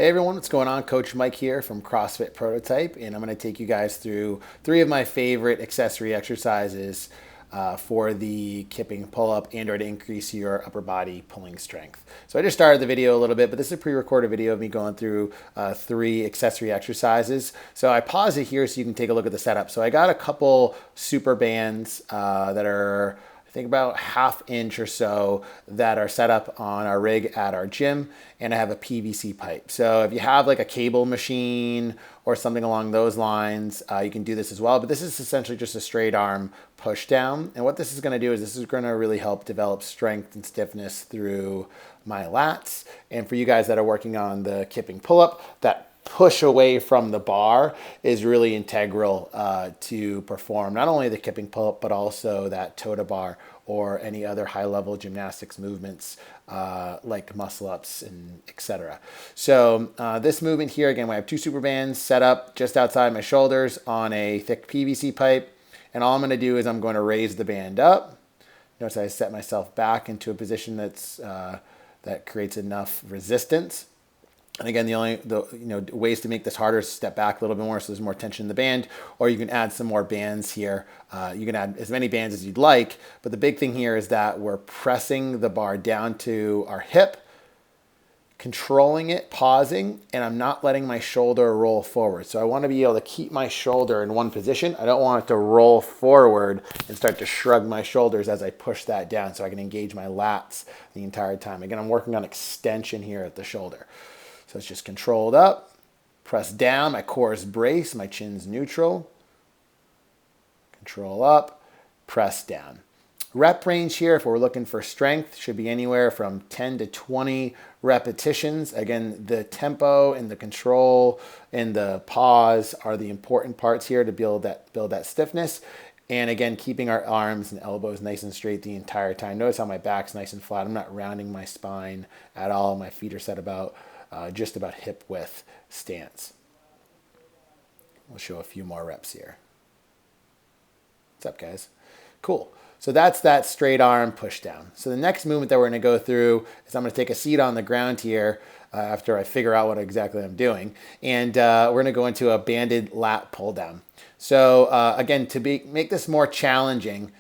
Hey everyone, what's going on? Coach Mike here from CrossFit Prototype, and I'm going to take you guys through three of my favorite accessory exercises for the kipping pull-up and/or to increase your upper body pulling strength. So I just started the video a little bit, but this is a pre-recorded video of me going through three accessory exercises. So I pause it here so you can take a look at the setup. So I got a couple super bands that are I think about 1/2 inch or so that are set up on our rig at our gym, and I have a PVC pipe. So if you have like a cable machine or something along those lines, you can do this as well. But this is essentially just a straight arm push down. And what this is going to do is this is going to really help develop strength and stiffness through my lats. And for you guys that are working on the kipping pull-up, that push away from the bar is really integral to perform not only the kipping pull-up but also that toe to bar or any other high-level gymnastics movements like muscle-ups and etc. So this movement here, again, we have two super bands set up just outside my shoulders on a thick PVC pipe, and all I'm going to do is I'm going to raise the band up. Notice I set myself back into a position that creates enough resistance. And again, the ways to make this harder is to step back a little bit more so there's more tension in the band, or you can add some more bands here. You can add as many bands as you'd like, but the big thing here is that we're pressing the bar down to our hip, controlling it, pausing, and I'm not letting my shoulder roll forward. So I want to be able to keep my shoulder in one position. I don't want it to roll forward and start to shrug my shoulders as I push that down so I can engage my lats the entire time. Again, I'm working on extension here at the shoulder. So it's just controlled up, press down, my core is braced, my chin's neutral, control up, press down. Rep range here, if we're looking for strength, should be anywhere from 10 to 20 repetitions. Again, the tempo and the control and the pause are the important parts here to build that stiffness. And again, keeping our arms and elbows nice and straight the entire time. Notice how my back's nice and flat. I'm not rounding my spine at all. My feet are set about just about hip width stance. We'll show a few more reps here. What's up, guys? Cool. So that's that straight arm push down. So the next movement that we're going to go through is I'm going to take a seat on the ground here after I figure out what exactly I'm doing. And we're going to go into a banded lat pull down. So again, to make this more challenging,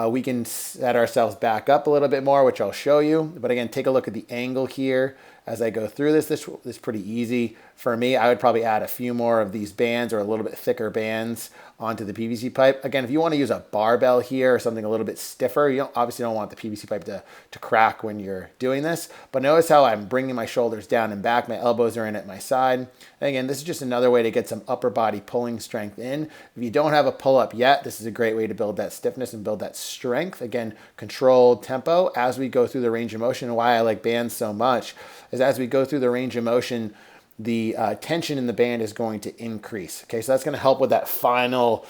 we can set ourselves back up a little bit more, which I'll show you. But again, take a look at the angle here as I go through this. This is pretty easy for me. I would probably add a few more of these bands or a little bit thicker bands onto the PVC pipe. Again, if you want to use a barbell here or something a little bit stiffer, you obviously don't want the PVC pipe to crack when you're doing this. But notice how I'm bringing my shoulders down and back. My elbows are in at my side. And again, this is just another way to get some upper body pulling strength in. If you don't have a pull-up yet, this is a great way to build that stiffness and build that strength. Again, controlled tempo as we go through the range of motion. And why I like bands so much is as we go through the range of motion, the tension in the band is going to increase. Okay, so that's going to help with that final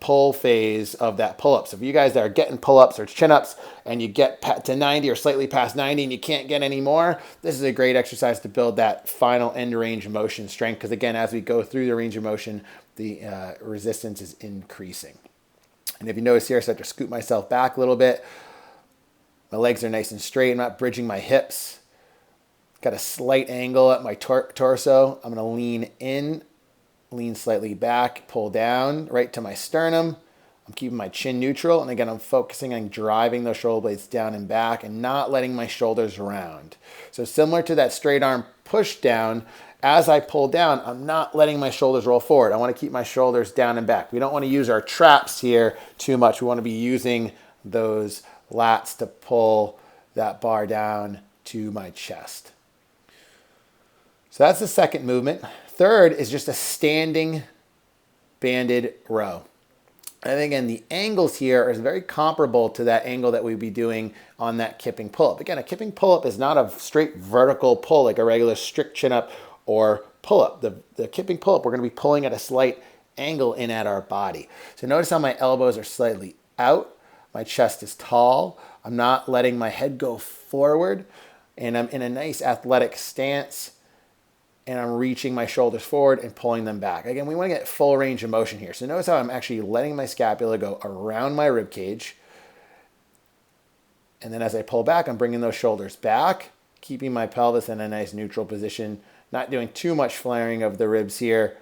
pull phase of that pull-up. So for you guys that are getting pull-ups or chin-ups and you get to 90 or slightly past 90 and you can't get any more, this is a great exercise to build that final end range of motion strength, because again, as we go through the range of motion, the resistance is increasing. And if you notice here, I start to scoot myself back a little bit. My legs are nice and straight. I'm not bridging my hips. Got a slight angle at my torso. I'm going to lean in, lean slightly back, pull down right to my sternum. I'm keeping my chin neutral. And again, I'm focusing on driving those shoulder blades down and back and not letting my shoulders round. So similar to that straight arm push down, as I pull down, I'm not letting my shoulders roll forward. I want to keep my shoulders down and back. We don't want to use our traps here too much. We want to be using those lats to pull that bar down to my chest. So that's the second movement. Third is just a standing banded row. And again, the angles here are very comparable to that angle that we'd be doing on that kipping pull-up. Again, a kipping pull-up is not a straight vertical pull like a regular strict chin-up or pull-up. The kipping pull-up, we're going to be pulling at a slight angle in at our body. So notice how my elbows are slightly out. My chest is tall. I'm not letting my head go forward. And I'm in a nice athletic stance. And I'm reaching my shoulders forward and pulling them back. Again, we want to get full range of motion here. So notice how I'm actually letting my scapula go around my rib cage. And then as I pull back, I'm bringing those shoulders back, keeping my pelvis in a nice neutral position, not doing too much flaring of the ribs here,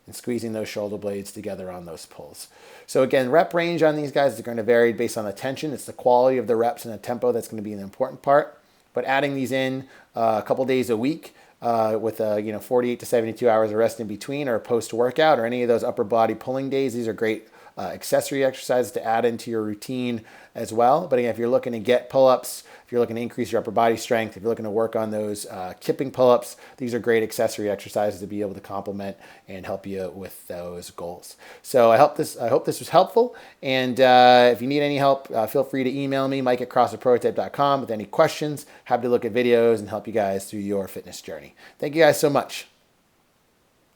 and squeezing those shoulder blades together on those pulls. So again, rep range on these guys is going to vary based on the tension. It's the quality of the reps and the tempo that's going to be an important part. But adding these in a couple days a week with 48 to 72 hours of rest in between, or post-workout, or any of those upper body pulling days, these are great accessory exercises to add into your routine as well. But again, if you're looking to get pull-ups, if you're looking to increase your upper body strength, if you're looking to work on those kipping pull-ups, these are great accessory exercises to be able to complement and help you with those goals. So I hope this was helpful. And if you need any help, feel free to email me, mike@crossfitprototype.com, with any questions. Happy to look at videos and help you guys through your fitness journey. Thank you guys so much.